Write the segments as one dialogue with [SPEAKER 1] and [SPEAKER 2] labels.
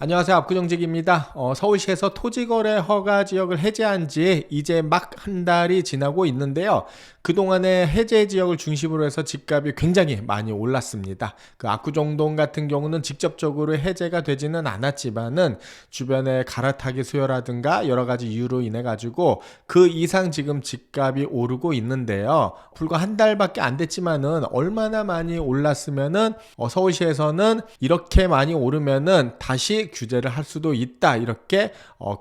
[SPEAKER 1] 안녕하세요. 압구정직입니다. 서울시에서 토지거래 허가 지역을 해제한 지 이제 막 한 달이 지나고 있는데요. 그동안에 해제 지역을 중심으로 해서 집값이 굉장히 많이 올랐습니다. 그 압구정동 같은 경우는 직접적으로 해제가 되지는 않았지만은 주변에 갈아타기 수요라든가 여러 가지 이유로 인해 가지고 그 이상 지금 집값이 오르고 있는데요. 불과 한 달밖에 안 됐지만은 얼마나 많이 올랐으면은 서울시에서는 이렇게 많이 오르면은 다시 규제를 할 수도 있다, 이렇게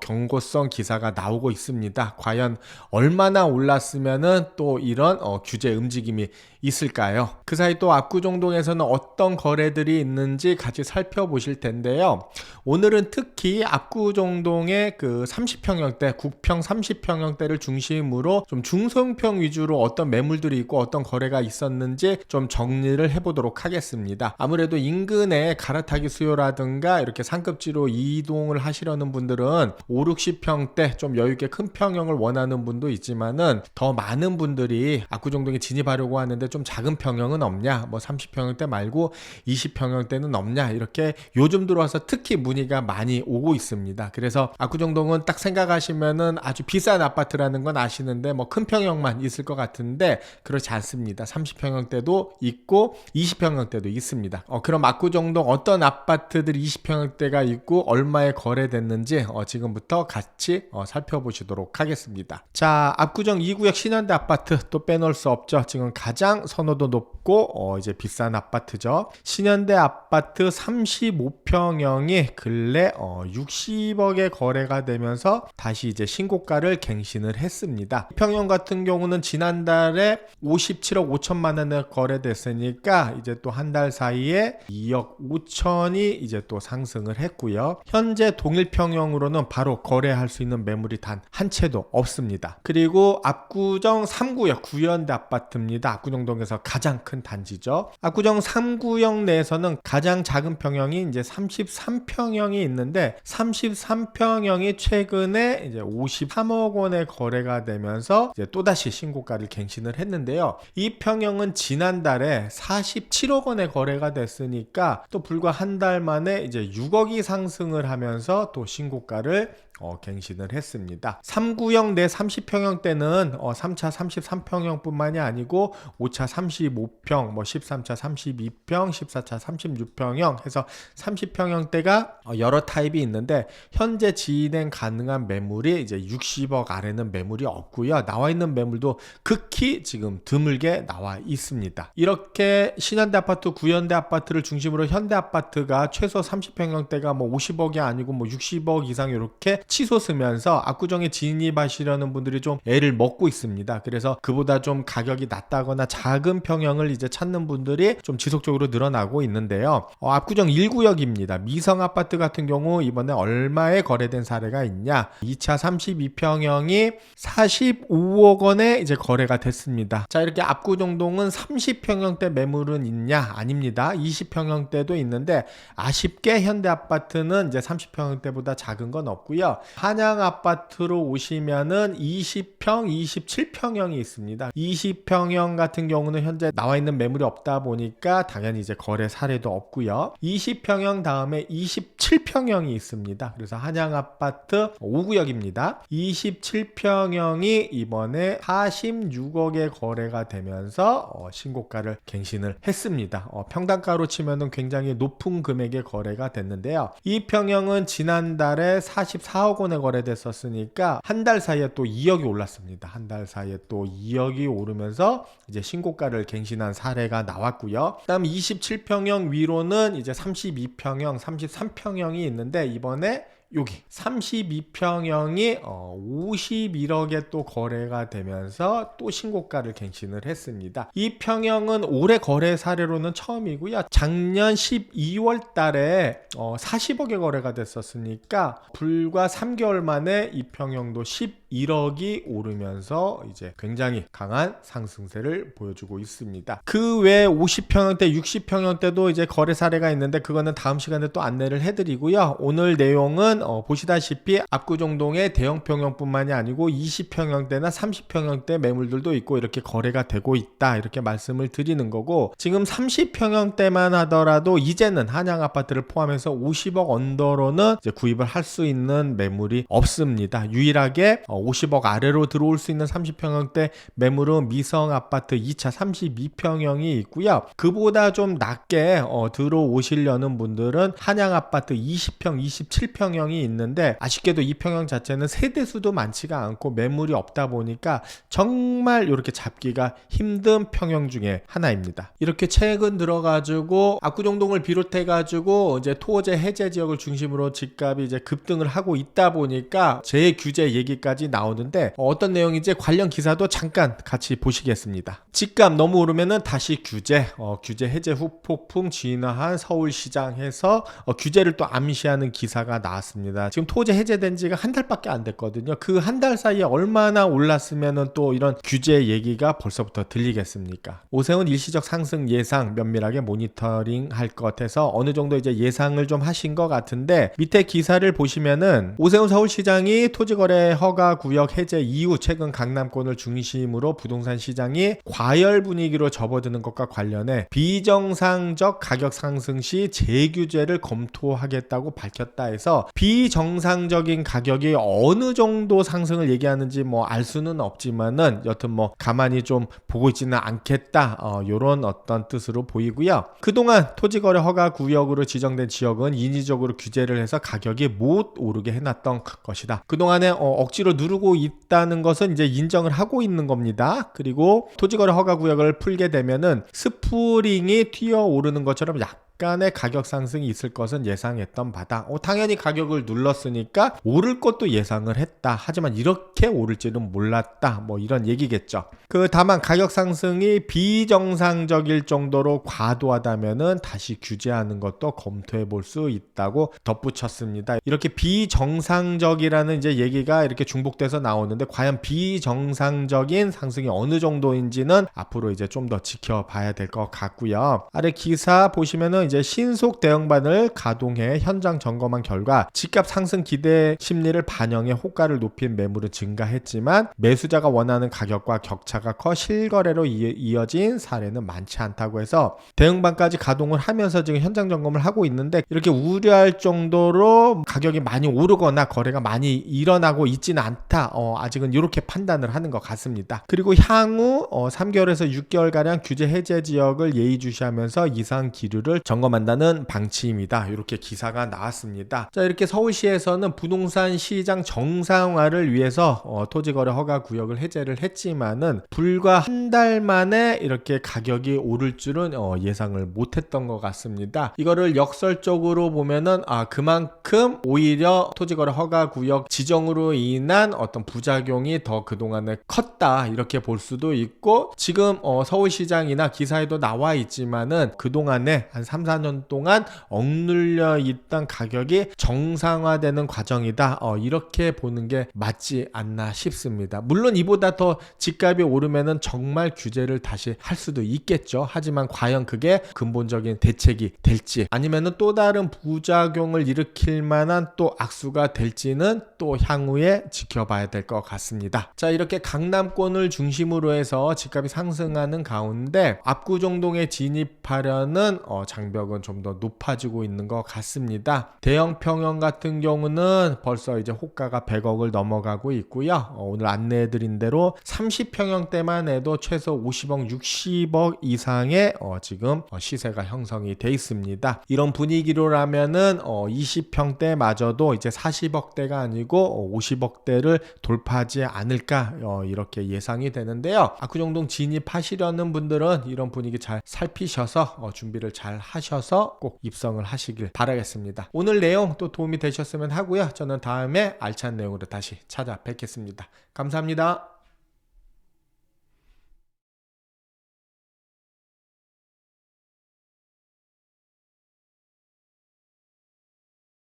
[SPEAKER 1] 경고성 기사가 나오고 있습니다. 과연 얼마나 올랐으면은 또 이런 규제 움직임이 있을까요? 그 사이 또 압구정동에서는 어떤 거래들이 있는지 같이 살펴보실 텐데요. 오늘은 특히 압구정동의 그 30평형대, 국평 30평형대를 중심으로 좀 중소형평 위주로 어떤 매물들이 있고 어떤 거래가 있었는지 좀 정리를 해보도록 하겠습니다. 아무래도 인근에 갈아타기 수요라든가 이렇게 상급지로 이동을 하시려는 분들은 5, 60평대 좀 여유있게 큰 평형을 원하는 분도 있지만은 더 많은 분들이 압구정동에 진입하려고 하는데 좀 작은 평형은 없냐, 뭐 30평형대 말고 20평형대는 없냐, 이렇게 요즘 들어와서 특히 문의가 많이 오고 있습니다. 그래서 압구정동은 딱 생각하시면은 아주 비싼 아파트라는 건 아시는데 뭐 큰 평형만 있을 것 같은데 그렇지 않습니다. 30평형대도 있고 20평형대도 있습니다. 그럼 압구정동 어떤 아파트들이 20평형대가 있고 얼마에 거래됐는지 지금부터 같이 살펴보시도록 하겠습니다. 자, 압구정 2구역 신현대 아파트 또 빼놓을 수 없죠. 지금 가장 선호도 높고 이제 비싼 아파트죠. 신현대 아파트 35평형이 근래 60억에 거래가 되면서 다시 이제 신고가를 갱신을 했습니다. 평형 같은 경우는 지난달에 57억 5천만 원에 거래됐으니까 이제 또 한 달 사이에 2억 5천이 이제 또 상승을 했고요. 현재 동일 평형으로는 바로 거래할 수 있는 매물이 단 한 채도 없습니다. 그리고 압구정 3구역 구현대 아파트입니다. 압구정동에서 가장 큰 단지죠. 압구정 3구역 내에서는 가장 작은 평형이 이제 33평형이 있는데 33평형이 최근에 이제 53억 원에 거래가 되면서 이제 또다시 신고가를 갱신을 했는데요. 이 평형은 지난달에 47억 원에 거래가 됐으니까 또 불과 한 달 만에 이제 6억이 상승을 하면서 또 신고가를 갱신을 했습니다. 3구역 내 30평형 때는 3차 33평형 뿐만이 아니고 5차 35평, 뭐 13차 32평, 14차 36평형 해서 30평형 대가 여러 타입이 있는데 현재 진행 가능한 매물이 이제 60억 아래는 매물이 없고요. 나와 있는 매물도 극히 지금 드물게 나와 있습니다. 이렇게 신현대 아파트, 구현대 아파트를 중심으로 현대 아파트가 최소 30평형 대가 뭐 50억이 아니고 뭐 60억 이상 이렇게 치솟으면서 압구정에 진입하시려는 분들이 좀 애를 먹고 있습니다. 그래서 그보다 좀 가격이 낮다거나 작은 평형을 이제 찾는 분들이 좀 지속적으로 늘어나고 있는데요. 압구정 1구역입니다. 미성 아파트 같은 경우 이번에 얼마에 거래된 사례가 있냐? 2차 32평형이 45억 원에 이제 거래가 됐습니다. 자, 이렇게 압구정동은 30평형대 매물은 있냐? 아닙니다. 20평형대도 있는데 아쉽게 현대 아파트는 이제 30평형대보다 작은 건 없고요. 한양 아파트로 오시면은 20평, 27평형이 있습니다. 20평형 같은 경우는 현재 나와 있는 매물이 없다 보니까 당연히 이제 거래 사례도 없고요. 20평형 다음에 27평형이 있습니다. 그래서 한양 아파트 5구역입니다. 27평형이 이번에 46억에 거래가 되면서 신고가를 갱신을 했습니다. 평당가로 치면은 굉장히 높은 금액의 거래가 됐는데요. 이 평형은 지난달에 44억 원에 거래됐었으니까 한 달 사이에 또 2억이 올랐습니다. 한 달 사이에 또 2억이 오르면서 이제 신고가를 갱신한 사례가 나왔고요. 그다음 27평형 위로는 이제 32평형, 33평형이 있는데 이번에 여기 32평형이 51억에 또 거래가 되면서 또 신고가를 갱신을 했습니다. 이 평형은 올해 거래 사례로는 처음이고요. 작년 12월 달에 40억에 거래가 됐었으니까 불과 3개월 만에 이 평형도 11억이 오르면서 이제 굉장히 강한 상승세를 보여주고 있습니다. 그 외에 50평형대, 60평형대도 이제 거래 사례가 있는데 그거는 다음 시간에 또 안내를 해드리고요. 오늘 내용은 보시면은 보시다시피 압구정동의 대형 평형뿐만이 아니고 20평형대나 30평형대 매물들도 있고 이렇게 거래가 되고 있다, 이렇게 말씀을 드리는 거고, 지금 30평형대만 하더라도 이제는 한양 아파트를 포함해서 50억 언더로는 이제 구입을 할 수 있는 매물이 없습니다. 유일하게 50억 아래로 들어올 수 있는 30평형대 매물은 미성 아파트 2차 32평형이 있고요. 그보다 좀 낮게 들어오시려는 분들은 한양 아파트 20평, 27평형이 있는데, 아쉽게도 이 평형 자체는 세대수도 많지가 않고 매물이 없다 보니까 정말 이렇게 잡기가 힘든 평형 중에 하나입니다. 이렇게 최근 들어가지고 압구정동을 비롯해가지고 이제 토지 해제 지역을 중심으로 집값이 이제 급등을 하고 있다 보니까 재규제 얘기까지 나오는데, 어떤 내용인지 관련 기사도 잠깐 같이 보시겠습니다. 집값 너무 오르면은 다시 규제, 규제 해제 후 폭풍 진화한 서울시장에서 규제를 또 암시하는 기사가 나왔습니다. 지금 토지 해제된 지가 한 달밖에 안 됐거든요. 그 한 달 사이에 얼마나 올랐으면은 또 이런 규제 얘기가 벌써부터 들리겠습니까? 오세훈 일시적 상승 예상 면밀하게 모니터링 할 것 같아서 어느 정도 이제 예상을 좀 하신 것 같은데, 밑에 기사를 보시면은 오세훈 서울시장이 토지거래 허가 구역 해제 이후 최근 강남권을 중심으로 부동산 시장이 과열 분위기로 접어드는 것과 관련해 비정상적 가격 상승 시 재규제를 검토하겠다고 밝혔다 해서, 비정상적인 가격이 어느 정도 상승을 얘기하는지 뭐 알 수는 없지만은 여튼 뭐 가만히 좀 보고 있지는 않겠다, 요런 어떤 뜻으로 보이고요. 그동안 토지거래 허가 구역으로 지정된 지역은 인위적으로 규제를 해서 가격이 못 오르게 해놨던 것이다. 그동안에 억지로 누르고 있다는 것은 이제 인정을 하고 있는 겁니다. 그리고 토지거래 허가 구역을 풀게 되면은 스프링이 튀어오르는 것처럼 약간의 가격 상승이 있을 것은 예상했던 바다. 당연히 가격을 눌렀으니까 오를 것도 예상을 했다. 하지만 이렇게 오를지는 몰랐다. 뭐 이런 얘기겠죠. 다만 가격 상승이 비정상적일 정도로 과도하다면은 다시 규제하는 것도 검토해 볼 수 있다고 덧붙였습니다. 이렇게 비정상적이라는 이제 얘기가 이렇게 중복돼서 나오는데, 과연 비정상적인 상승이 어느 정도인지는 앞으로 이제 좀 더 지켜봐야 될 것 같고요. 아래 기사 보시면은 이제 신속 대응반을 가동해 현장 점검한 결과 집값 상승 기대 심리를 반영해 호가를 높인 매물은 증가했지만 매수자가 원하는 가격과 격차가 커 실거래로 이어진 사례는 많지 않다고 해서, 대응반까지 가동을 하면서 지금 현장 점검을 하고 있는데, 이렇게 우려할 정도로 가격이 많이 오르거나 거래가 많이 일어나고 있지는 않다, 아직은 이렇게 판단을 하는 것 같습니다. 그리고 향후 3개월에서 6개월가량 규제 해제 지역을 예의주시하면서 이상 기류를 점검한다는 방침입니다. 이렇게 기사가 나왔습니다. 자, 이렇게 서울시에서는 부동산 시장 정상화를 위해서 토지거래 허가 구역을 해제를 했지만은 불과 한 달 만에 이렇게 가격이 오를 줄은 예상을 못했던 것 같습니다. 이거를 역설적으로 보면은 그만큼 오히려 토지거래 허가 구역 지정으로 인한 어떤 부작용이 더 그동안에 컸다, 이렇게 볼 수도 있고, 지금 서울시장이나 기사에도 나와 있지만은 그동안에 한 3, 4년 동안 억눌려 있던 가격이 정상화되는 과정이다, 이렇게 보는 게 맞지 않나 싶습니다. 물론 이보다 더 집값이 오르면은 정말 규제를 다시 할 수도 있겠죠. 하지만 과연 그게 근본적인 대책이 될지, 아니면은 또 다른 부작용을 일으킬 만한 또 악수가 될지는 또 향후에 지켜봐야 될 것 같습니다. 자, 이렇게 강남권을 중심으로 해서 집값이 상승하는 가운데 압구정동에 진입하려는 장벽은 좀 더 높아지고 있는 것 같습니다. 대형 평형 같은 경우는 벌써 이제 호가가 100억을 넘어가고 있고요. 오늘 안내해드린 대로 30평형대만 해도 최소 50억, 60억 이상의 지금 시세가 형성이 돼 있습니다. 이런 분위기로라면은 20평대마저도 이제 40억대가 아니고 50억대를 돌파하지 않을까, 이렇게 예상이 되는데요. 압구정동 진입하시려는 분들은 이런 분위기 잘 살피셔서 준비를 잘 하셔서 꼭 입성을 하시길 바라겠습니다. 오늘 내용 또 도움이 되셨으면 하고요. 저는 다음에 알찬 내용으로 다시 찾아뵙겠습니다. 감사합니다.